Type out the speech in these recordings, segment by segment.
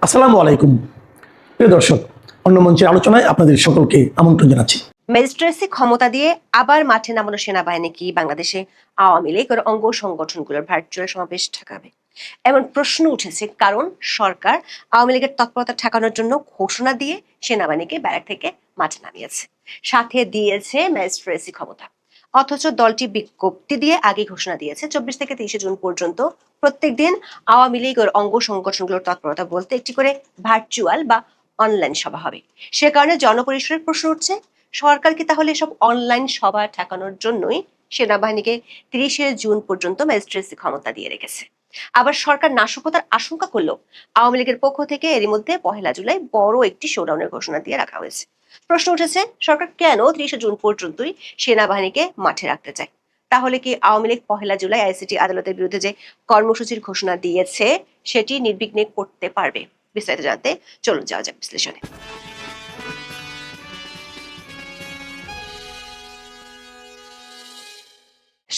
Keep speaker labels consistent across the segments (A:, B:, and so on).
A: আসসালামু আলাইকুম প্রিয় দর্শক, অন্য মঞ্চের আলোচনায় আপনাদের সকলকে আমন্ত্রণ জানাচ্ছি।
B: ম্যাজিস্ট্রেসি ক্ষমতা দিয়ে আবার মাঠে নামানো সেনাবাহিনী কি বাংলাদেশে আওয়ামী লীগ ও অঙ্গ সংগঠনগুলোর ভার্চুয়াল সমাবেশ ঠেকাবে? এমন প্রশ্ন উঠেছে কারণ সরকার আওয়ামী লীগের তৎপরতা ঠেকানোর জন্য ঘোষণা দিয়ে সেনাবাহিনীকে ব্যারাক থেকে মাঠে নামিয়েছে, সাথে দিয়েছে ম্যাজিস্ট্রেসি ক্ষমতা। অথচ দলটি বিজ্ঞপ্তি দিয়ে আগে ঘোষণা দিয়েছে 24 থেকে 30 জুন পর্যন্ত প্রত্যেকদিন আওয়ামী লীগ ও অঙ্গ সংগঠনগুলোর তৎপরতা বলতে একটি করে ভার্চুয়াল বা অনলাইন সভা হবে। সে কারণে জনপরিসরের প্রশ্ন উঠছে, সরকার কি তাহলে এসব অনলাইন সভা ঠেকানোর জন্যই সেনাবাহিনীকে 30 জুন পর্যন্ত ম্যাজিস্ট্রেসি ক্ষমতা দিয়ে রেখেছে? আবার সরকার নাশকতার আশঙ্কা করলেও আওয়ামী লীগের পক্ষ থেকে এরই মধ্যে 1 জুলাই বড় একটি শোডাউনের ঘোষণা দিয়ে রাখা হয়েছে। প্রশ্ন উঠেছে, সরকার কেন 30 জুন পর্যন্তই সেনাবাহিনীকে মাঠে রাখতে চায়? তাহলে কি আওয়ামী লীগ 1 জুলাই আইসিটি আদালতের বিরুদ্ধে যে কর্মসূচির ঘোষণা দিয়েছে সেটি নির্বিঘ্নে করতে পারবে? বিস্তারিত জানতে চলুন যাওয়া যাক বিশ্লেষণে।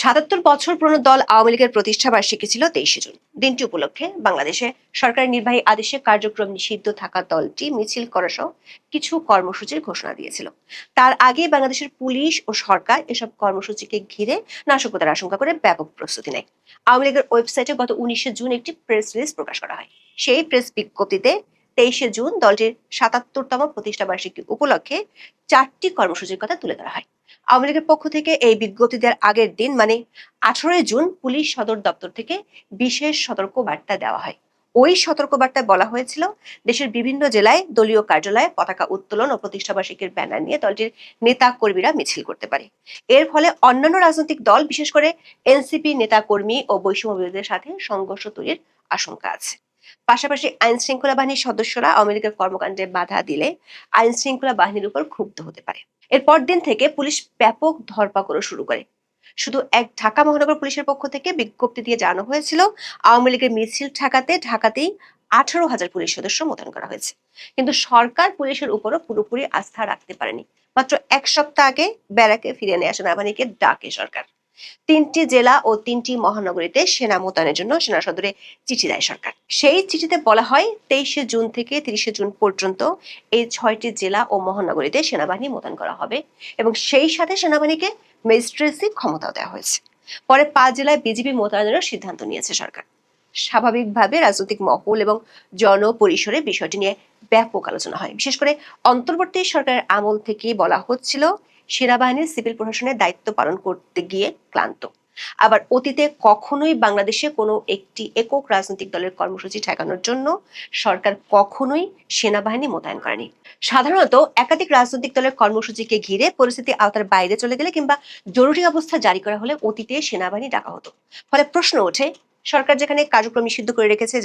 B: 77 বছর পুরনো দল আওয়ামী লীগের প্রতিষ্ঠা বার্ষিকী ছিল 23 জুন। দিনটি উপলক্ষে বাংলাদেশে সরকারি নির্বাহী আদেশে কার্যক্রম নিষিদ্ধ থাকা দলটি মিছিল করা সহ কিছু কর্মসূচির ঘোষণা দিয়েছিল। তার আগে বাংলাদেশের পুলিশ ও সরকার এসব কর্মসূচিকে ঘিরে নাশকতার আশঙ্কা করে ব্যাপক প্রস্তুতি নেয়। আওয়ামী লীগের ওয়েবসাইটে গত 19 জুন একটি প্রেস রিলিজ প্রকাশ করা হয়। সেই প্রেস বিজ্ঞপ্তিতে 23 জুন দলটির 77তম প্রতিষ্ঠা বার্ষিকী উপলক্ষে 4টি কর্মসূচির কথা তুলে ধরা হয়। আওয়ামী লীগের পক্ষ থেকে এই বিজ্ঞপ্তি দেওয়ার আগের দিন মানে 18 জুন পুলিশ সদর দপ্তর থেকে বিশেষ সতর্ক বার্তা দেওয়া হয়। ওই সতর্ক বার্তায় বলা হয়েছিল, দেশের বিভিন্ন জেলায় দলীয় কার্যালয়ে পতাকা উত্তোলন ও প্রতিষ্ঠাবার্ষিকীর ব্যানার নিয়ে দলটির নেতা কর্মীরা মিছিল করতে পারে। এর ফলে অন্যান্য রাজনৈতিক দল, বিশেষ করে এনসিপি নেতা কর্মী ও বৈষম্য বিরোধীদের সাথে সংঘর্ষ তৈরির আশঙ্কা আছে। পাশাপাশি আইন শৃঙ্খলা বাহিনীর সদস্যরা আওয়ামী লীগের কর্মকাণ্ডে বাধা দিলে আইন শৃঙ্খলা বাহিনীর উপর ক্ষুব্ধ হতে পারে। এরপর দিন থেকে পুলিশ ব্যাপক ধরপাকড় শুরু করে। শুধু ঢাকা মহানগর পুলিশের পক্ষ থেকে বিজ্ঞপ্তি দিয়ে জানানো হয়েছিল, আওয়ামী লীগের মিছিল ঢাকাতেই 18,000 পুলিশ সদস্য মোতায়েন করা হয়েছে। কিন্তু সরকার পুলিশের উপরও পুরোপুরি আস্থা রাখতে পারেনি। মাত্র 1 সপ্তাহ আগে ব্যারাকে ফিরিয়ে নিয়ে সেনাবাহিনীকে ডাকে সরকার। 3টি জেলা ও 3টি মহানগরীতে সেনা মোতায়েনের জন্য সেনা সদরে চিঠি দেয় সরকার। সেই চিঠিতে বলা হয়, 23 জুন থেকে 30 জুন পর্যন্ত এই 6টি জেলা ও মহানগরীতে সেনাবাহিনী মোতায়েন করা হবে এবং সেই সাথে সেনাবাহিনীকে ম্যাজিস্ট্রেসি ক্ষমতাও দেওয়া হয়েছে। পরে 5 জেলায় বিজিবি মোতায়েনের সিদ্ধান্ত নিয়েছে সরকার। স্বাভাবিকভাবে রাজনৈতিক মহল এবং জনপরিসরে বিষয়টি নিয়ে ব্যাপক আলোচনা হয়। বিশেষ করে অন্তর্বর্তী সরকারের আমল থেকেই বলা হচ্ছিল, সেনাবাহিনীর সিভিল প্রশাসনের দায়িত্ব পালন করতে গিয়ে ক্লান্ত। আবার অতীতে কখনোই বাংলাদেশে কোনো একটি একক রাজনৈতিক দলের কর্মসূচি ঠেকানোর জন্য সরকার কখনোই সেনাবাহিনী মোতায়েন করেনি। সাধারণত একাধিক রাজনৈতিক দলের কর্মসূচিকে ঘিরে পরিস্থিতি আওতার বাইরে চলে গেলে কিংবা জরুরি অবস্থা জারি করা হলে অতীতে সেনাবাহিনী ডাকা হতো। ফলে প্রশ্ন ওঠে, সরকার যেখানে কার্যক্রম নিষিদ্ধ করে রেখেছে,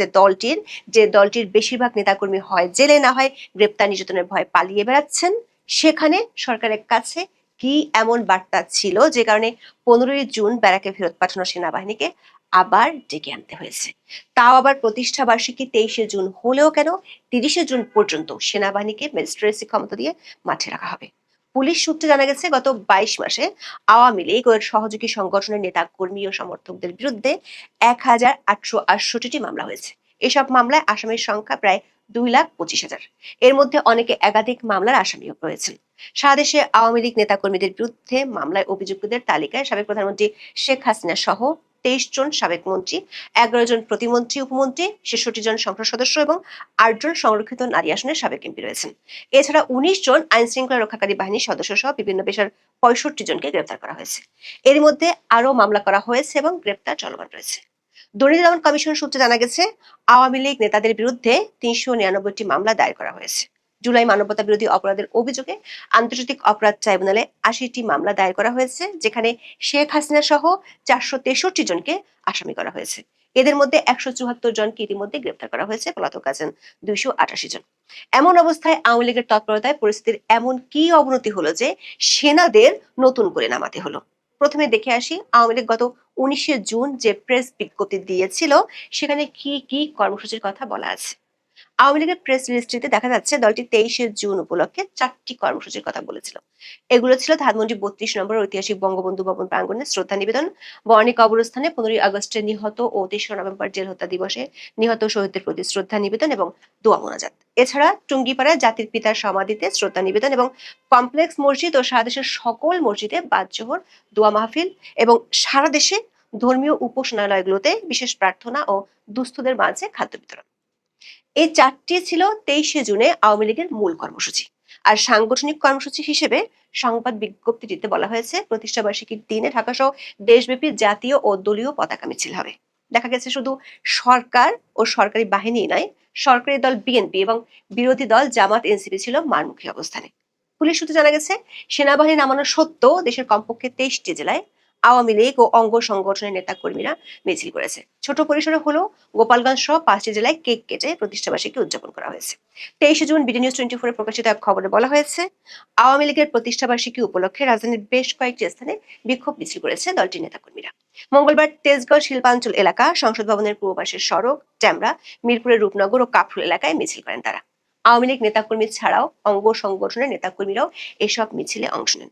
B: যে দলটির বেশিরভাগ নেতাকর্মী হয় জেলে, না হয় গ্রেপ্তার নির্যাতনের ভয় পালিয়ে বেড়াচ্ছেন, সেখানে সরকারের কাছে কি এমন বার্তা ছিল যে কারণে 15 জুন ব্যারাকে ফেরত পাঠানো সেনাবাহিনীকে আবার ডেকে আনতে হয়েছে? তাও আবার প্রতিষ্ঠা বার্ষিকী 23 জুন হলেও কেন 30 জুন পর্যন্ত সেনাবাহিনীকে ম্যাজিস্ট্রেসি ক্ষমতা দিয়ে মাঠে রাখা হবে? পুলিশ সূত্রে জানা গেছে, গত 22 মাসে আওয়ামী লীগ ও এর সহযোগী সংগঠনের নেতা কর্মী ও সমর্থকদের বিরুদ্ধে 1868টি মামলা হয়েছে। এসব মামলায় আসামির সংখ্যা প্রায় 2,25,000। এর মধ্যে অনেকে একাধিক মামলার আসামিও রয়েছেন। সারা দেশে আওয়ামী লীগ নেতাকর্মীদের বিরুদ্ধে মামলায় অভিযুক্তদের তালিকায় সাবেক প্রধানমন্ত্রী শেখ হাসিনা সহ 23 জন সাবেক মন্ত্রী, 11 জন প্রতিমন্ত্রী উপমন্ত্রী, 66 জন সংসদ সদস্য এবং 8 জন সংরক্ষিত নারী আসনের সাবেক এমপি রয়েছেন। এছাড়া 19 জন আইন শৃঙ্খলা রক্ষাকারী বাহিনীর সদস্য সহ বিভিন্ন পেশার 65 জনকে গ্রেপ্তার করা হয়েছে। এর মধ্যে আরও মামলা করা হয়েছে এবং গ্রেপ্তার চলমান রয়েছে। দুর্নীতি দমন কমিশন সূত্রে জানা গেছে, আওয়ামী লীগ নেতাদের বিরুদ্ধে 399টি মামলা দায়ের করা হয়েছে। জুলাই মানবতা বিরোধী অপরাধের অভিযোগে আন্তর্জাতিক অপরাধ ট্রাইব্যুনালে 80টি মামলা দায়ের করা হয়েছে, যেখানে শেখ হাসিনা সহ 463 জনকে আসামি করা হয়েছে। এদের মধ্যে 174 জনকে ইতিমধ্যে গ্রেপ্তার করা হয়েছে, পলাতক আছেন 288 জন। এমন অবস্থায় আওয়ামী লীগের তৎপরতায় পরিস্থিতির এমন কি অবনতি হলো যে সেনাদের নতুন করে নামাতে হলো? প্রথমে দেখে আসি, আওয়ামী লীগ গত 19 জুন যে প্রেস বিজ্ঞপ্তি দিয়েছিল সেখানে কি কি কর্মসূচির কথা বলা আছে। আওয়ামী লীগের প্রেস রিলিজটিতে দেখা যাচ্ছে দলটি 23শে জুন উপলক্ষে 4টি কর্মসূচির কথা বলেছিল। এগুলো ছিল ধানমন্ডি 32 নম্বর ঐতিহাসিক বঙ্গবন্ধু ভবন প্রাঙ্গণে শ্রদ্ধা নিবেদন, বর্ণিক কবরস্থানে 15ই আগস্টে নিহত ও 3রা নভেম্বর জেল হত্যা দিবসে নিহত শহীদদের প্রতি শ্রদ্ধা নিবেদন এবং দোয়া মোনাজাত। এছাড়া টুঙ্গিপাড়ায় জাতির পিতার সমাধিতে শ্রদ্ধা নিবেদন এবং কমপ্লেক্স মসজিদ ও সারা দেশের সকল মসজিদে বাদ জোহর, দোয়া মাহফিল এবং সারা দেশে ধর্মীয় উপাসনালয়গুলোতে বিশেষ প্রার্থনা ও দুস্থদের মাঝে খাদ্য বিতরণ। এই 4টি ছিল 23শে জুনে আওয়ামী লীগের মূল কর্মসূচি। আর সাংগঠনিক কর্মসূচি হিসেবে সংবাদ বিজ্ঞপ্তিটিতে বলা হয়েছে প্রতিষ্ঠাবার্ষিকীর দিনে ঢাকাসহ দেশব্যাপী জাতীয় ও দলীয় পতাকা মিছিল হবে। দেখা গেছে শুধু সরকার ও সরকারি বাহিনী নয়, সরকারি দল বিএনপি এবং বিরোধী দল জামাত এনসিপি ছিল মারমুখী অবস্থানে। পুলিশ সূত্রে জানা গেছে সেনাবাহিনী নামানো সত্ত্বেও দেশের কমপক্ষে 23টি জেলায় আওয়ামী লীগ ও অঙ্গ সংগঠনের নেতা কর্মীরা মিছিল করেছে। ছোট পরিসরে হলেও গোপালগঞ্জ সহ 5টি জেলায় কেক কেটে প্রতিষ্ঠাবার্ষিকী উদযাপন করা হয়েছে। 23শে জুন বিডি নিউজ 24 প্রকাশিত এক খবরে বলা হয়েছে, আওয়ামী লীগের প্রতিষ্ঠাবার্ষিকী উপলক্ষে রাজধানীর বেশ কয়েকটি স্থানে বিক্ষোভ মিছিল করেছে দলটির নেতাকর্মীরা। মঙ্গলবার তেজগাঁও শিল্পাঞ্চল এলাকা, সংসদ ভবনের পূর্ব পাশের সড়ক, ট্যামরা, মিরপুরের রূপনগর ও কাফরুল এলাকায় মিছিল করেন তারা। আওয়ামী লীগ নেতাকর্মী ছাড়াও অঙ্গ সংগঠনের নেতাকর্মীরাও এসব মিছিলে অংশ নেন।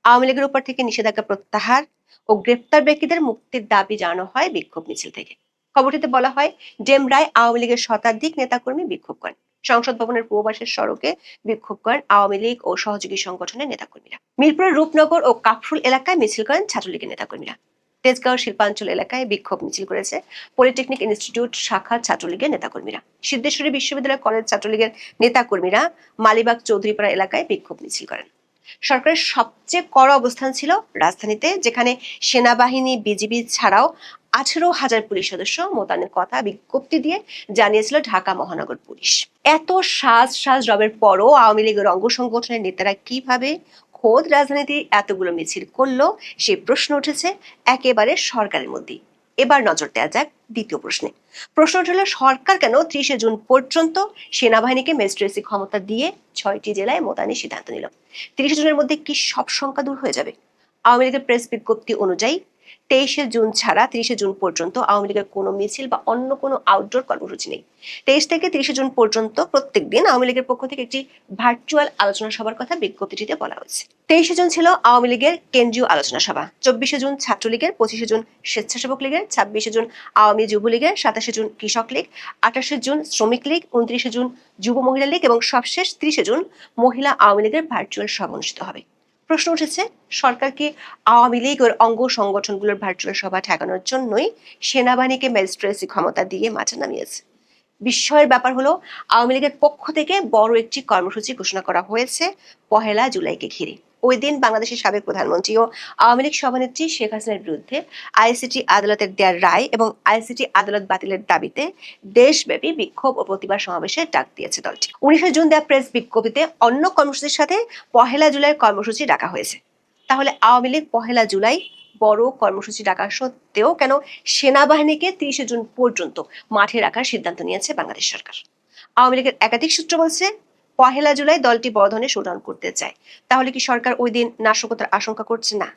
B: আওয়ামী লীগের উপর থেকে নিষেধাজ্ঞা প্রত্যাহার ও গ্রেপ্তার ব্যক্তিদের মুক্তির দাবি জানানো হয় বিক্ষোভ মিছিল থেকে। খবরটিতে বলা হয়, ডেমরায় আওয়ামী লীগের শতাধিক নেতাকর্মী বিক্ষোভ করেন। সংসদ ভবনের পূর্বপাশের সড়কে বিক্ষোভ করেন আওয়ামী লীগ ও সহযোগী সংগঠনের নেতাকর্মীরা। মিরপুরের রূপনগর ও কাফরুল এলাকায় মিছিল করেন ছাত্রলীগের নেতাকর্মীরা। তেজগাঁও শিল্পাঞ্চল এলাকায় বিক্ষোভ মিছিল করেছে পলিটেকনিক ইনস্টিটিউট শাখা ছাত্রলীগের নেতাকর্মীরা। সিদ্ধেশ্বরী বিশ্ববিদ্যালয় কলেজ ছাত্রলীগের নেতাকর্মীরা মালিবাগ চৌধুরীপাড়া এলাকায় বিক্ষোভ মিছিল করেন। সরকারের সবচেয়ে কড়া অবস্থান ছিল রাজধানীতে, যেখানে সেনাবাহিনী, বিজিবি ছাড়াও 18,000 পুলিশ সদস্য মোতায়েনের কথা বিজ্ঞপ্তি দিয়ে জানিয়েছিল ঢাকা মহানগর পুলিশ। এত সাজ রবের পরও আওয়ামী লীগের অঙ্গ সংগঠনের নেতারা কিভাবে খোদ রাজধানীতে এতগুলো মিছিল করলো, সেই প্রশ্ন উঠেছে একেবারে সরকারের মধ্যেই। এবার নজর দেওয়া যাক দ্বিতীয় প্রশ্নে। প্রশ্নটি হলো, সরকার কেন 30শে জুন পর্যন্ত সেনাবাহিনীকে ম্যাজিস্ট্রেসি ক্ষমতা দিয়ে 6টি জেলায় মোতায়েনের সিদ্ধান্ত নিল? 30শে জুনের মধ্যে কি সব শঙ্কা দূর হয়ে যাবে? আওয়ামী লীগের প্রেস বিজ্ঞপ্তি অনুযায়ী 23শে জুন ছাড়া 30শে জুন পর্যন্ত আওয়ামী লীগের কোনো মিছিল বা অন্য কোনো আউটডোর কর্মসূচি নেই। 23 থেকে 30শে জুন পর্যন্ত প্রত্যেক দিন আওয়ামী লীগের পক্ষ থেকে একটি ভার্চুয়াল আলোচনা সভার কথা বিজ্ঞপ্তিটিতে বলা হয়েছে। 23শে জুন ছিল আওয়ামী লীগের কেন্দ্রীয় আলোচনা সভা, 24শে জুন ছাত্রলীগের, 25শে জুন স্বেচ্ছাসেবক লীগের, 26শে জুন আওয়ামী যুবলীগের, 27শে জুন কৃষক লীগ, 28শে জুন শ্রমিক লীগ, 29শে জুন যুব মহিলা লীগ এবং সবশেষ 30শে জুন মহিলা আওয়ামী লীগের ভার্চুয়াল সভা অনুষ্ঠিত হবে। প্রশ্ন উঠেছে, সরকার কি আওয়ামী লীগ ও অঙ্গ সংগঠনগুলোর ভার্চুয়াল সভা ঠেকানোর জন্যই সেনাবাহিনীকে ম্যাজিস্ট্রেসি ক্ষমতা দিয়ে মাঠে নামিয়েছে? বিস্ময়ের ব্যাপার হলো, আওয়ামী লীগের পক্ষ থেকে বড় একটি কর্মসূচি ঘোষণা করা হয়েছে 1 জুলাইকে ঘিরে। ওই দিন বাংলাদেশের সাবেক প্রধানমন্ত্রী ও আওয়ামী লীগ সভানেত্রী শেখ হাসিনার বিরুদ্ধে আইসিটি আদালতের দেওয়ার রায় এবং আইসিটি আদালত বাতিলের দাবিতে দেশব্যাপী বিক্ষোভ ও প্রতিবাদ সমাবেশের ডাক দিয়েছে দলটি। 19শে জুন দেওয়া প্রেস বিজ্ঞপ্তিতে অন্য কর্মসূচির সাথে 1 জুলাই কর্মসূচি ডাকা হয়েছে। তাহলে আওয়ামী লীগ 1 জুলাই বড় কর্মসূচি ডাকা সত্ত্বেও কেন সেনাবাহিনীকে 30শে জুন পর্যন্ত মাঠে রাখার সিদ্ধান্ত নিয়েছে বাংলাদেশ সরকার? আওয়ামী লীগের একাধিক সূত্র বলছে, 1 জুলাই দলটি বড় ধরনের শোডাউন করতে চায়। তাহলে কি সরকার ওই দিন নাশকতার আশঙ্কা করছে না?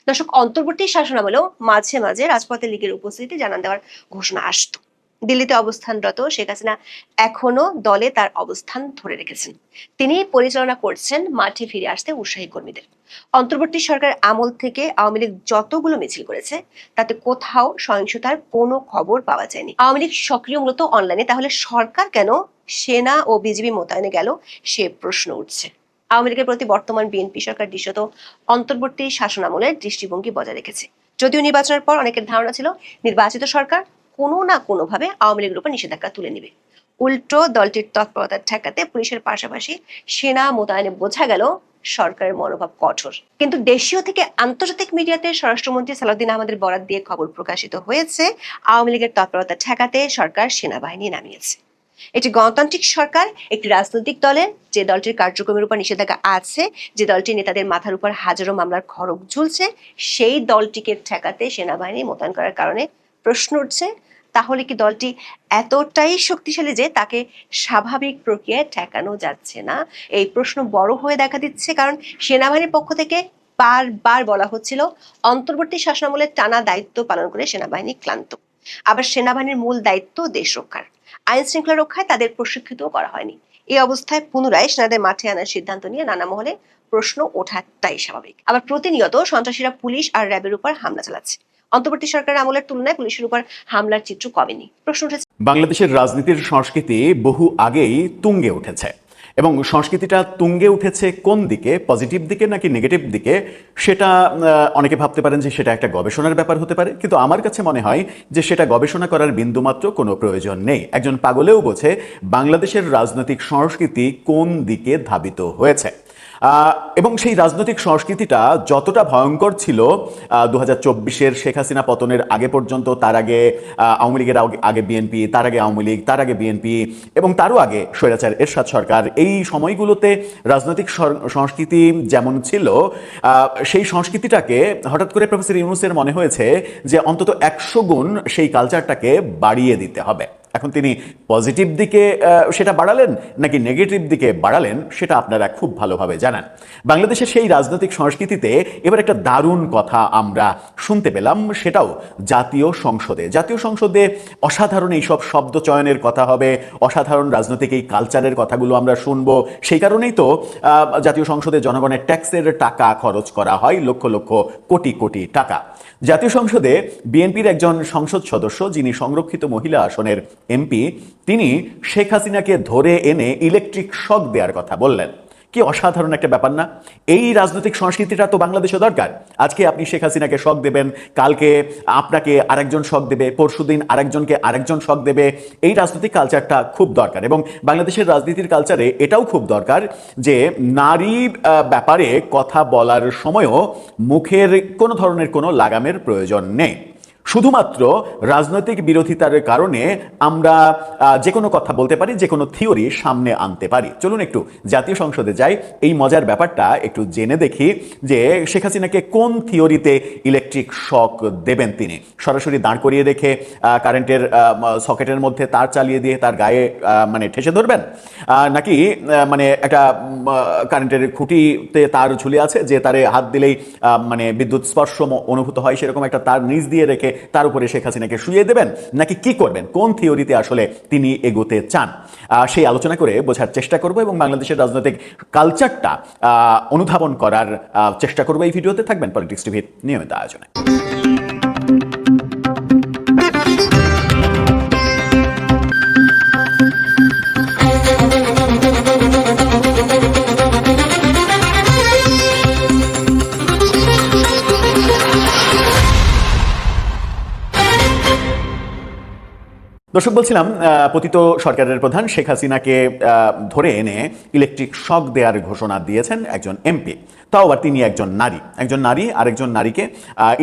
B: দর্শক, অন্তর্বর্তী শাসনামলেও মাঝে মাঝে রাজপথে লীগের উপস্থিতি জানান দেওয়ার ঘোষণা আসতো। দিল্লিতে অবস্থানরত শেখ হাসিনা এখনো দলে তার অবস্থান ধরে রেখেছেন। তিনি পরিচালনা করছেন মাঠে ফিরে আসতে উৎসাহী কর্মীদের। অন্তর্বর্তী সরকার আমল থেকে আওয়ামী লীগ যতগুলো মিছিল করেছে তাতে কোথাও সহিংসতার কোনো খবর পাওয়া যায়নি। আওয়ামী লীগ সক্রিয় মূলত অনলাইনে, তাহলে সরকার কেন সেনা ও বিজিবি মোতায়েনে গেল, সে প্রশ্ন উঠছে। আওয়ামী লীগের প্রতি বর্তমান বিএনপি সরকার দৃশ্যত অন্তর্বর্তী শাসনামলের দৃষ্টিভঙ্গি বজায় রেখেছে। যদিও নির্বাচনের পর অনেকের ধারণা ছিল নির্বাচিত সরকার কোনো না কোনোভাবে আওয়ামী লীগের উপর নিষেধাজ্ঞা তুলে নেবে। উল্টো দলটির তৎপরতা ঠেকাতে পুলিশের পাশাপাশি সেনা মোতায়েনে বোঝা গেল সরকারের মনোভাব কঠোর। কিন্তু দেশীয় থেকে আন্তর্জাতিক মিডিয়াতে স্বরাষ্ট্রমন্ত্রী সালাউদ্দিন আহমেদের বরাত দিয়ে খবর প্রকাশিত হয়েছে, আওয়ামী লীগের তৎপরতা ঠেকাতে সরকার সেনাবাহিনী নামিয়েছে। একটি গণতান্ত্রিক সরকার একটি রাজনৈতিক দলের, যে দলটির কার্যক্রমের উপর নিষেধাজ্ঞা আছে, যে দলটির নেতাদের মাথার উপর হাজারো মামলার খড়গ ঝুলছে, সেই দলটিকে ঠেকাতে সেনাবাহিনী মোতায়েন করার কারণে প্রশ্ন উঠছে, তাহলে কি দলটি এতটাই শক্তিশালী যে তাকে স্বাভাবিক প্রক্রিয়ায় ঠেকানো যাচ্ছে না? এই প্রশ্ন বড় হয়ে দেখা দিচ্ছে, কারণ সেনাবাহিনীর পক্ষ থেকে বারবার বলা হচ্ছিল অন্তর্বর্তী শাসনামলের টানা দায়িত্ব পালন করে সেনাবাহিনী ক্লান্ত। আবার সেনাবাহিনীর মূল দায়িত্ব দেশ রক্ষার। আইন শৃঙ্খলা রক্ষায় তাদের প্রশিক্ষিতও করা হয়নি। এই অবস্থায় পুনরায় সেনাদের মাঠে আনার সিদ্ধান্ত নিয়ে নানা মহলে প্রশ্ন ওঠাটাই স্বাভাবিক। আবার প্রতিনিয়ত সন্ত্রাসীরা পুলিশ আর র্যাবের উপর হামলা চালাচ্ছে। অন্তর্বর্তী সরকারের আমলের তুলনায় পুলিশের উপর হামলার চিত্র কমেনি। প্রশ্ন উঠেছে,
C: বাংলাদেশের রাজনীতির সংস্কৃতি বহু আগেই তুঙ্গে উঠেছে এবং সংস্কৃতিটা তুঙ্গে উঠেছে কোন দিকে, পজিটিভ দিকে নাকি নেগেটিভ দিকে, সেটা অনেকে ভাবতে পারেন যে সেটা একটা গবেষণার ব্যাপার হতে পারে, কিন্তু আমার কাছে মনে হয় যে সেটা গবেষণা করার বিন্দুমাত্র কোনো প্রয়োজন নেই। একজন পাগলেও বোঝে বাংলাদেশের রাজনৈতিক সংস্কৃতি কোন দিকে ধাবিত হয়েছে। এবং সেই রাজনৈতিক সংস্কৃতিটা যতটা ভয়ঙ্কর ছিল 2024-এর শেখ হাসিনা পতনের আগে পর্যন্ত, তার আগে আওয়ামী লীগের আগে বিএনপি, তার আগে আওয়ামী লীগ, তার আগে বিএনপি এবং তারও আগে স্বৈরাচার এরশাদ সরকার, এই সময়গুলোতে রাজনৈতিক সংস্কৃতি যেমন ছিল সেই সংস্কৃতিটাকে হঠাৎ করে প্রফেসর ইউনূসের মনে হয়েছে যে অন্তত 100 গুণ সেই কালচারটাকে বাড়িয়ে দিতে হবে। এখন তিনি পজিটিভ দিকে সেটা বাড়ালেন নাকি নেগেটিভ দিকে বাড়ালেন সেটা আপনারা খুব ভালোভাবে জানেন। বাংলাদেশের সেই রাজনৈতিক সংস্কৃতিতে এবার একটা দারুণ কথা আমরা শুনতে পেলাম, সেটাও জাতীয় সংসদে। জাতীয় সংসদে অসাধারণ এইসব শব্দ চয়নের কথা হবে, অসাধারণ রাজনৈতিক এই কালচারের কথাগুলো আমরা শুনবো। সেই কারণেই তো জাতীয় সংসদে জনগণের ট্যাক্সের টাকা খরচ করা হয়, লক্ষ লক্ষ কোটি কোটি টাকা। জাতীয় সংসদে বিএনপির একজন সংসদ সদস্য, যিনি সংরক্ষিত মহিলা আসনের এমপি, তিনি শেখ হাসিনাকে ধরে এনে ইলেকট্রিক শক দেওয়ার কথা বললেন। কি অসাধারণ একটা ব্যাপার না? এই রাজনৈতিক সংস্কৃতিটা তো বাংলাদেশে দরকার। আজকে আপনি শেখ হাসিনাকে শক দেবেন, কালকে আপনাকে আরেকজন শক দেবে, পরশুদিন আরেকজনকে আরেকজন শক দেবে। এই রাজনৈতিক কালচারটা খুব দরকার এবং বাংলাদেশের রাজনীতির কালচারে এটাও খুব দরকার যে নারী ব্যাপারে কথা বলার সময়ও মুখের কোনো ধরনের কোনো লাগামের প্রয়োজন নেই। শুধুমাত্র রাজনৈতিক বিরোধিতার কারণে আমরা যে কোনো কথা বলতে পারি, যে কোনো থিওরি সামনে আনতে পারি। চলুন একটু জাতীয় সংসদে যাই, এই মজার ব্যাপারটা একটু জেনে দেখি যে শেখ হাসিনাকে কোন থিওরিতে ইলেকট্রিক শক দেবেন তিনি। সরাসরি দাঁড় করিয়ে রেখে কারেন্টের সকেটের মধ্যে তার চালিয়ে দিয়ে তার গায়ে মানে ঠেসে ধরবেন, নাকি মানে একটা কারেন্টের খুঁটিতে তার ঝুলে আছে যে তারে হাত দিলেই মানে বিদ্যুৎ স্পর্শ অনুভূত হয়, সেরকম একটা তার নিচ দিয়ে রেখে তার উপরে শেখ হাসিনাকে শুইয়ে দেবেন, নাকি কি করবেন, কোন থিওরিতে আসলে তিনি এগোতে চান, সেই আলোচনা করে বোঝার চেষ্টা করব এবং বাংলাদেশের রাজনৈতিক কালচারটা অনুধাবন করার চেষ্টা করব। এই ভিডিওতে থাকবেন পলিটিক্স টিভির নিয়মিত আয়োজনে। দর্শক, বলছিলাম পতিত সরকারের প্রধান শেখ হাসিনাকে ধরে এনে ইলেকট্রিক শক দেওয়ার ঘোষণা দিয়েছেন একজন এমপি, তাও আবার তিনি একজন নারী আরেকজন নারীকে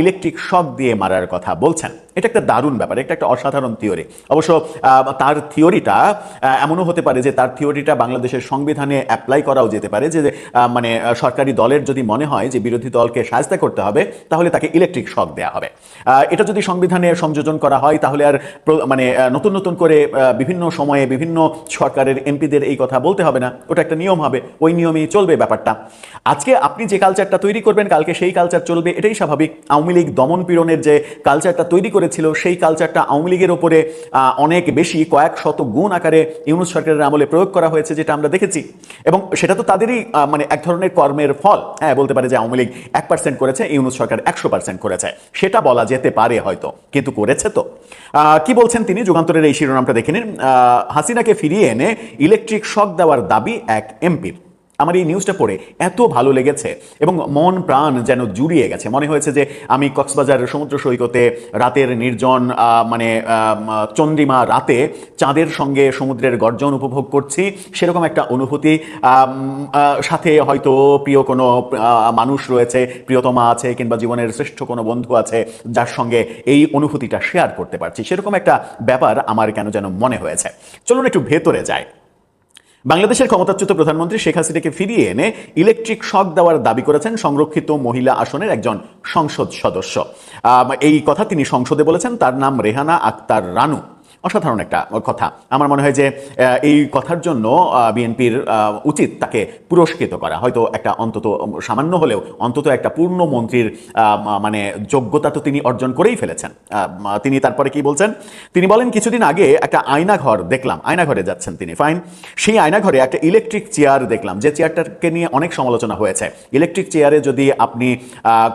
C: ইলেকট্রিক শক দিয়ে মারার কথা বলছেন। এটা একটা দারুণ ব্যাপার, এটা একটা অসাধারণ থিওরি। অবশ্য তার থিওরিটা এমনও হতে পারে যে তার থিওরিটা বাংলাদেশের সংবিধানে অ্যাপ্লাই করাও যেতে পারে যে মানে সরকারি দলের যদি মনে হয় যে বিরোধী দলকে সাহায্য করতে হবে তাহলে তাকে ইলেকট্রিক শক দেওয়া হবে। এটা যদি সংবিধানে সংযোজন করা হয় তাহলে আর মানে নতুন নতুন করে বিভিন্ন সময়ে বিভিন্ন সরকারের এমপিদের এই কথা বলতে হবে না, ওটা একটা নিয়ম হবে, ওই নিয়মেই চলবে ব্যাপারটা। আজকে আপনি যে কালচারটা তৈরি করবেন কালকে সেই কালচার চলবে, এটাই স্বাভাবিক। আওয়ামী লীগ দমন পীড়নের যে কালচারটা তৈরি করেছিল সেই কালচারটা আওয়ামী লীগের ওপরে অনেক বেশি, কয়েক শত গুণ আকারে ইউনূস সরকারের আমলে প্রয়োগ করা হয়েছে, যেটা আমরা দেখেছি। এবং সেটা তো তাদেরই মানে এক ধরনের কর্মের ফল। হ্যাঁ, বলতে পারে যে আওয়ামী লীগ 1% করেছে, ইউনূস সরকার 100% করেছে, সেটা বলা যেতে পারে হয়তো, কিন্তু করেছে তো। কি বলছেন তিনি? যুগান্তরের এই শিরোনামটা দেখে নিন। হাসিনাকে ফিরিয়ে এনে ইলেকট্রিক শক দেওয়ার দাবি এক এমপির। আমার এই নিউজটা পড়ে এত ভালো লেগেছে এবং মন প্রাণ যেন জুড়িয়ে গেছে। মনে হয়েছে যে আমি কক্সবাজার সমুদ্র সৈকতে রাতের নির্জন মানে চন্দ্রিমা রাতে চাঁদের সঙ্গে সমুদ্রের গর্জন উপভোগ করছি, সেরকম একটা অনুভূতি। সাথে হয়তো প্রিয় কোনো মানুষ রয়েছে, প্রিয়তমা আছে, কিংবা জীবনের শ্রেষ্ঠ কোনো বন্ধু আছে যার সঙ্গে এই অনুভূতিটা শেয়ার করতে পারছি, সেরকম একটা ব্যাপার আমার কেন যেন মনে হয়েছে। চলুন একটু ভেতরে যাই। বাংলাদেশের ক্ষমতাচ্যুত প্রধানমন্ত্রী শেখ হাসিনাকে ফিরিয়ে এনে ইলেকট্রিক শক দেওয়ার দাবি করেছেন সংরক্ষিত মহিলা আসনের একজন সংসদ সদস্য। এই কথা তিনি সংসদে বলেছেন। তার নাম রেহানা আক্তার রানু। অসাধারণ একটা কথা। আমার মনে হয় যে এই কথার জন্য বিএনপির উচিত তাকে পুরস্কৃত করা, হয়তো একটা অন্তত সামান্য হলেও অন্তত একটা পূর্ণ মন্ত্রীর মানে যোগ্যতা তো তিনি অর্জন করেই ফেলেছেন। তিনি তারপরে কি বলছেন, তিনি বলেন কিছুদিন আগে একটা আয়নাঘর দেখলাম, আয়নাঘরে যাচ্ছেন তিনি, ফাইন, সেই আয়নাঘরে একটা ইলেকট্রিক চেয়ার দেখলাম, যে চেয়ারটাকে নিয়ে অনেক সমালোচনা হয়েছে। ইলেকট্রিক চেয়ারে যদি আপনি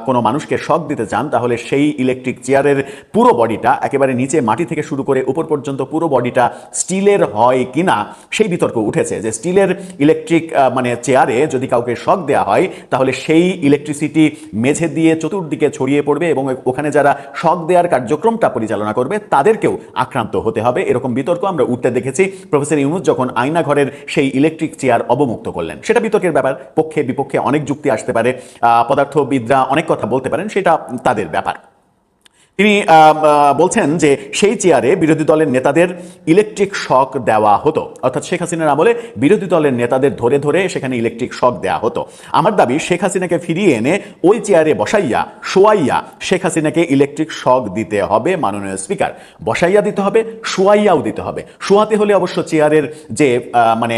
C: কোনো মানুষকে শক দিতে চান তাহলে সেই ইলেকট্রিক চেয়ারের পুরো বডিটা একেবারে নিচে মাটি থেকে শুরু করে উপর পর্যন্ত পুরো বডিটা স্টিলের হয় কিনা সেই বিতর্ক উঠেছে, যে স্টিলের ইলেকট্রিক মানে চেয়ারে যদি কাউকে শক দেওয়া হয় তাহলে সেই ইলেকট্রিসিটি মেঝে দিয়ে চতুর্দিকে ছড়িয়ে পড়বে এবং ওখানে যারা শক দেওয়ার কার্যক্রমটা পরিচালনা করবে তাদেরকেও আক্রান্ত হতে হবে। এরকম বিতর্ক আমরা উঠতে দেখেছি প্রফেসর ইউনূস যখন আয়নাঘরের সেই ইলেকট্রিক চেয়ার অবমুক্ত করলেন। সেটা বিতর্কের ব্যাপার, পক্ষে বিপক্ষে অনেক যুক্তি আসতে পারে, পদার্থবিদরা অনেক কথা বলতে পারেন, সেটা তাদের ব্যাপার। তিনি বলছেন যে সেই চেয়ারে বিরোধী দলের নেতাদের ইলেকট্রিক শক দেওয়া হতো, অর্থাৎ শেখ হাসিনার আমলে বিরোধী দলের নেতাদের ধরে ধরে সেখানে ইলেকট্রিক শক দেওয়া হতো। আমার দাবি শেখ হাসিনাকে ফিরিয়ে এনে ওই চেয়ারে বসাইয়া শোয়াইয়া শেখ হাসিনাকে ইলেকট্রিক শক দিতে হবে মাননীয় স্পিকার, বসাইয়া দিতে হবে, শোয়াইয়াও দিতে হবে। শোয়াতে হলে অবশ্য চেয়ারের যে মানে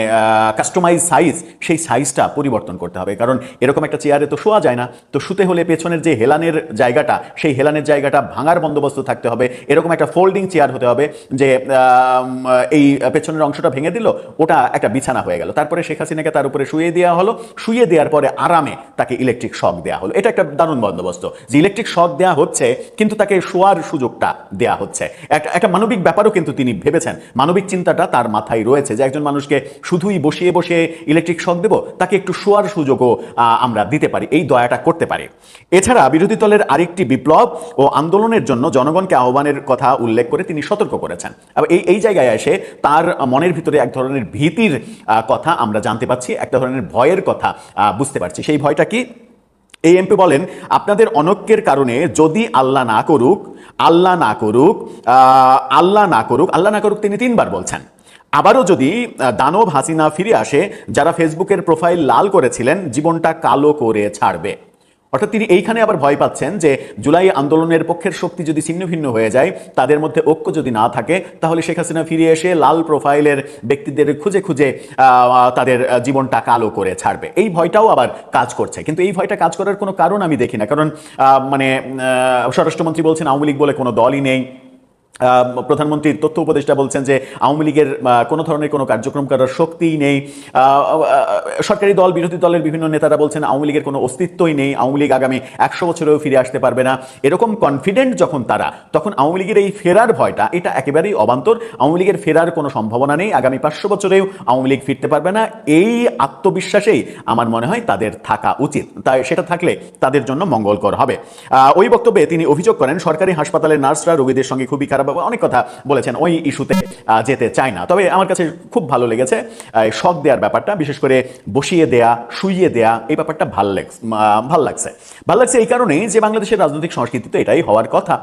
C: কাস্টমাইজ সাইজ, সেই সাইজটা পরিবর্তন করতে হবে, কারণ এরকম একটা চেয়ারে তো শোয়া যায় না। তো শুতে হলে পেছনের যে হেলানের জায়গাটা, সেই হেলানের জায়গাটা ভাঙার বন্দোবস্ত থাকতে হবে, এরকম একটা ফোল্ডিং চেয়ার হতে হবে যে এই পেছনের অংশটা ভেঙে দিল, ওটা একটা বিছানা হয়ে গেল, তারপরে শেখ হাসিনাকে তার উপরে শুয়ে দেওয়া হলো, শুয়ে দেওয়ার পরে আরামে তাকে ইলেকট্রিক শক দেওয়া হলো। এটা একটা দারুণ বন্দোবস্ত যে ইলেকট্রিক শক দেওয়া হচ্ছে কিন্তু তাকে শোয়ার সুযোগটা দেওয়া হচ্ছে। একটা মানবিক ব্যাপারও কিন্তু তিনি ভেবেছেন, মানবিক চিন্তাটা তার মাথায় রয়েছে যে একজন মানুষকে শুধুই বসিয়ে বসে ইলেকট্রিক শক দেব, তাকে একটু শোয়ার সুযোগও আমরা দিতে পারি, এই দয়াটা করতে পারি। এছাড়া বিরোধী দলের আরেকটি বিপ্লব ও আন্দোলনের জন্য জনগণকে আহ্বানের কথা উল্লেখ করে তিনি সতর্ক করেছেন। এই জায়গায় এসে তার মনের ভিতরে এক ধরনের ভীতির কথা আমরা জানতে পাচ্ছি, এক ধরনের ভয়ের কথা বুঝতে পারছি। সেই ভয়টা কি? এই এমপি বলেন, আপনাদের অনৈক্যের কারণে যদি আল্লাহ না করুক, আল্লাহ না করুক, আল্লাহ না করুক, আল্লাহ না করুক তিনি 3 বার বলছেন, আবারও যদি দানব হাসিনা ফিরে আসে, যারা ফেসবুকের প্রোফাইল লাল করেছিলেন জীবনটা কালো করে ছাড়বে। অর্থাৎ তিনি এইখানে আবার ভয় পাচ্ছেন যে জুলাই আন্দোলনের পক্ষের শক্তি যদি ছিন্ন ভিন্ন হয়ে যায়, তাদের মধ্যে ঐক্য যদি না থাকে, তাহলে শেখ হাসিনা ফিরে এসে লাল প্রোফাইলের ব্যক্তিদের খুঁজে খুঁজে তাদের জীবনটা কালো করে ছাড়বে। এই ভয়টাও আবার কাজ করছে, কিন্তু এই ভয়টা কাজ করার কোনো কারণ আমি দেখি না, কারণ মানে স্বরাষ্ট্রমন্ত্রী বলছেন আওয়ামী লীগ বলে কোনো দলই নেই, প্রধানমন্ত্রীর তথ্য উপদেষ্টা বলছেন যে আওয়ামী লীগের কোনো ধরনের কোনো কার্যক্রম করার শক্তিই নেই, সরকারি দল বিরোধী দলের বিভিন্ন নেতারা বলছেন আওয়ামী লীগের কোনো অস্তিত্বই নেই, আওয়ামী লীগ আগামী 100 বছরেও ফিরে আসতে পারবে না। এরকম কনফিডেন্ট যখন তারা, তখন আওয়ামী লীগের এই ফেরার ভয়টা এটা একেবারেই অবান্তর। আওয়ামী লীগের ফেরার কোনো সম্ভাবনা নেই, আগামী 500 বছরেও আওয়ামী লীগ ফিরতে পারবে না। এই আত্মবিশ্বাসেই আমার মনে হয় তাদের থাকা উচিত, তাই সেটা থাকলে তাদের জন্য মঙ্গলকর হবে। ওই বক্তব্যে তিনি অভিযোগ করেন সরকারি হাসপাতালের নার্সরা রোগীদের সঙ্গে খুবই খারাপ, অনেক কথা বলেছেন, ওই ইস্যুতে যেতে চায় না। তবে আমার কাছে খুব ভালো লেগেছে শক দেওয়ার ব্যাপারটা, বিশেষ করে বসিয়ে দেয়া, শুইয়ে দেয়া, এই ব্যাপারটা ভাল লাগছে এই কারণেই যে বাংলাদেশের রাজনৈতিক সংস্কৃতিতে এটাই হওয়ার কথা।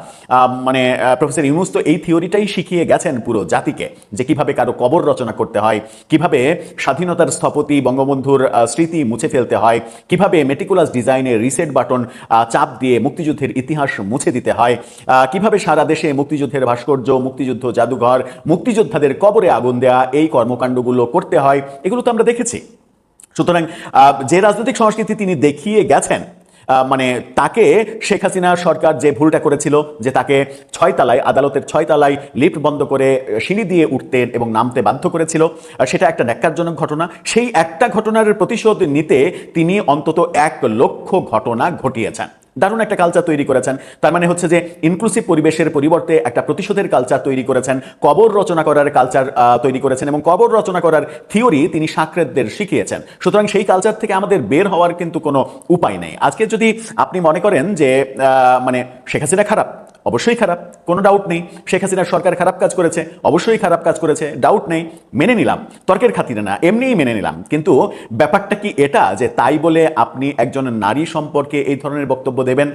C: মানে প্রফেসর ইউনূস তো এই থিওরিটাই শিখিয়ে গেছেন পুরো জাতিকে, যে কিভাবে কারো কবর রচনা করতে হয়, কিভাবে স্বাধীনতার স্থপতি বঙ্গবন্ধুর স্মৃতি মুছে ফেলতে হয়, কিভাবে মেটিকুলাস ডিজাইনে রিসেট বাটন চাপ দিয়ে মুক্তিযুদ্ধের ইতিহাস মুছে দিতে হয়, কিভাবে সারা দেশে মুক্তিযুদ্ধের ভাস্কর্য, মুক্তিযুদ্ধ জাদুঘর, মুক্তিযোদ্ধাদের কবরে আগুন দেয়া, এই কর্মকাণ্ডগুলো করতে হয়, এগুলো তো আমরা দেখেছি। সুতরাং যে রাজনৈতিক সংস্কৃতি তিনি দেখিয়ে গেছেন, মানে তাকে শেখ হাসিনা সরকার যে ভুলটা করেছিল, যে তাকে 6 তলায়, আদালতের 6 তলায় লিফট বন্ধ করে সিঁড়ি দিয়ে উঠতে এবং নামতে বাধ্য করেছিল, সেটা একটা ন্যাক্কারজনক ঘটনা। সেই একটা ঘটনার প্রতিশোধ নিতে তিনি অন্তত 1 লক্ষ ঘটনা ঘটিয়েছেন, দারুণ একটা কালচার তৈরি করেছেন। তার মানে হচ্ছে যে ইনক্লুসিভ পরিবেশের পরিবর্তে একটা প্রতিশোধের কালচার তৈরি করেছেন, কবর রচনা করার কালচার তৈরি করেছেন, এবং কবর রচনা করার থিওরি তিনি সাকরেদদের শিখিয়েছেন। সুতরাং সেই কালচার থেকে আমাদের বের হওয়ার কিন্তু কোনো উপায় নেই। আজকে যদি আপনি মনে করেন যে মানে শেখ হাসিনা খারাপ, অবশ্যই খারাপ, কোনো ডাউট নেই। শেখ হাসিনার সরকার খারাপ কাজ করেছে, অবশ্যই খারাপ কাজ করেছে, ডাউট নেই, মেনে নিলাম, তর্কের খাতিরে না, এমনিই মেনে নিলাম। কিন্তু ব্যাপারটা কি এটা যে তাই বলে আপনি একজন নারী সম্পর্কে এই ধরনের বক্তব্য দেবেন,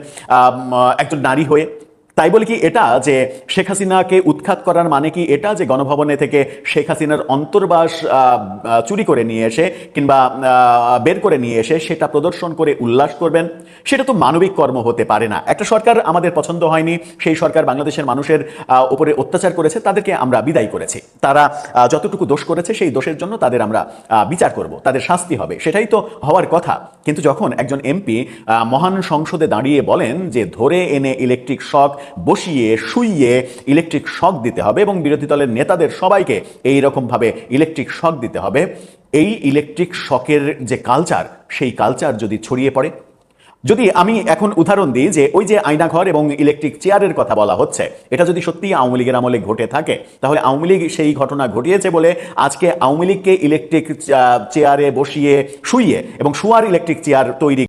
C: একজন নারী হয়ে? তাই বলে কি এটা যে শেখ হাসিনাকে উৎখাত করার মানে কি এটা যে গণভবনে থেকে শেখ হাসিনার অন্তর্বাস চুরি করে নিয়ে এসে কিংবা বের করে নিয়ে এসে সেটা প্রদর্শন করে উল্লাস করবেন? সেটা তো মানবিক কর্ম হতে পারে না। একটা সরকার আমাদের পছন্দ হয়নি, সেই সরকার বাংলাদেশের মানুষের উপরে অত্যাচার করেছে, তাদেরকে আমরা বিদায় করেছি। তারা যতটুকু দোষ করেছে সেই দোষের জন্য তাদের আমরা বিচার করব, তাদের শাস্তি হবে, সেটাই তো হওয়ার কথা। কিন্তু যখন একজন এমপি মহান সংসদে দাঁড়িয়ে বলেন যে ধরে এনে ইলেকট্রিক শক বসিয়ে শুইয়ে ইলেকট্রিক শক দিতে হবে এবং বিরোধী দলের নেতাদের সবাইকে এই রকমভাবে ইলেকট্রিক শক দিতে হবে, এই ইলেকট্রিক শকের যে কালচার, সেই কালচার যদি ছড়িয়ে পড়ে, যদি আমি এখন উদাহরণ দিই যে ওই যে আয়নাঘর এবং ইলেকট্রিক চেয়ারের কথা বলা হচ্ছে, এটা যদি সত্যি আওয়ামী লীগের আমলে ঘটে থাকে, তাহলে আওয়ামী লীগ সেই ঘটনা ঘটিয়েছে বলে আজকে আওয়ামী লীগকে ইলেকট্রিক চেয়ারে বসিয়ে শুইয়ে এবং শোয়ার ইলেকট্রিক চেয়ার তৈরি